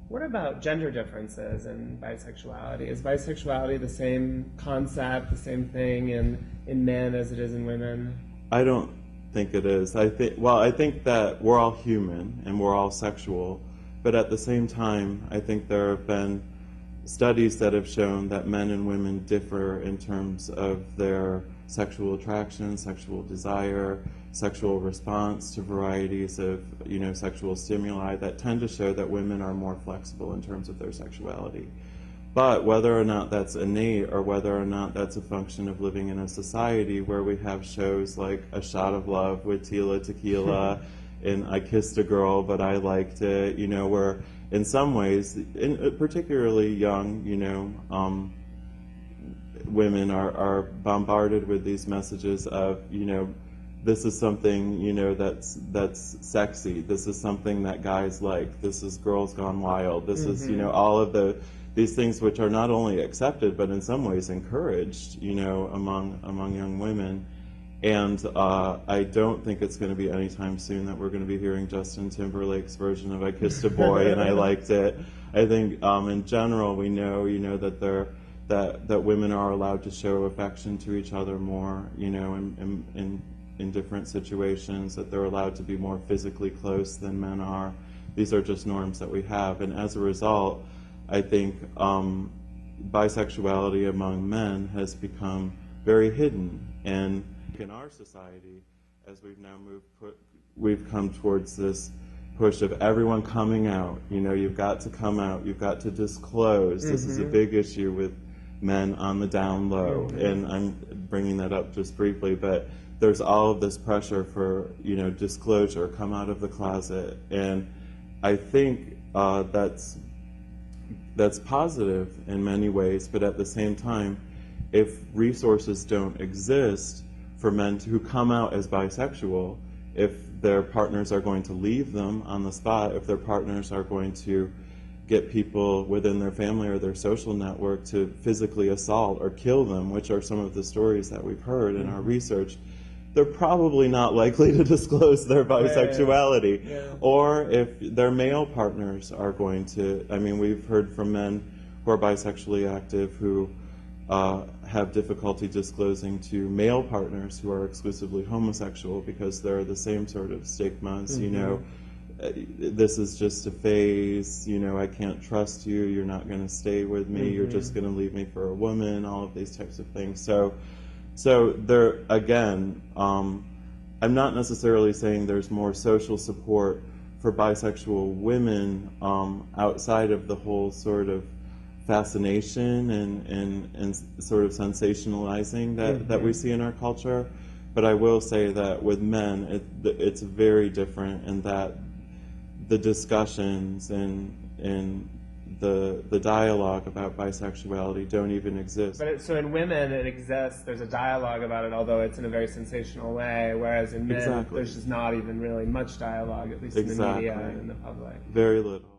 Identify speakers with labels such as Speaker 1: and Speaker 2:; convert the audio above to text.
Speaker 1: What about gender differences in bisexuality? Is bisexuality the same concept, the same thing in men as it is in women?
Speaker 2: I don't think it is. I think that we're all human and we're all sexual, but at the same time, I think there have been studies that have shown that men and women differ in terms of their sexual attraction, sexual desire, sexual response to varieties of, sexual stimuli that tend to show that women are more flexible in terms of their sexuality. But whether or not that's innate or whether or not that's a function of living in a society where we have shows like A Shot of Love with Tila Tequila and I Kissed a Girl but I Liked It, where in some ways, particularly young, women are bombarded with these messages of, this is something, that's sexy. This is something that guys like. This is Girls Gone Wild. This is, all of these things which are not only accepted, but in some ways encouraged, among young women. And I don't think it's going to be anytime soon that we're going to be hearing Justin Timberlake's version of I Kissed a Boy and I Liked It. I think in general we know, that women are allowed to show affection to each other more, in different situations, that they're allowed to be more physically close than men are. These are just norms that we have. And as a result, I think bisexuality among men has become very hidden. And in our society, as we've now we've come towards this push of everyone coming out. You've got to come out, you've got to disclose. This is a big issue with men on the down low, and I'm bringing that up just briefly, but there's all of this pressure for, disclosure, come out of the closet, and I think that's positive in many ways, but at the same time, if resources don't exist for men who come out as bisexual, if their partners are going to leave them on the spot, if their partners are going to get people within their family or their social network to physically assault or kill them, which are some of the stories that we've heard in our research, they're probably not likely to disclose their bisexuality.
Speaker 1: Yeah.
Speaker 2: Or if their male partners are going to, we've heard from men who are bisexually active who have difficulty disclosing to male partners who are exclusively homosexual because there are the same sort of stigmas, this is just a phase, I can't trust you, you're not going to stay with me, you're just going to leave me for a woman, all of these types of things. So there, again, I'm not necessarily saying there's more social support for bisexual women outside of the whole sort of fascination and sort of sensationalizing that we see in our culture. But I will say that with men, it's very different in that the discussions and the dialogue about bisexuality don't even exist.
Speaker 1: But so in women it exists, there's a dialogue about it, although it's in a very sensational way, whereas in men there's just not even really much dialogue, at least in the media and in the public.
Speaker 2: Very little.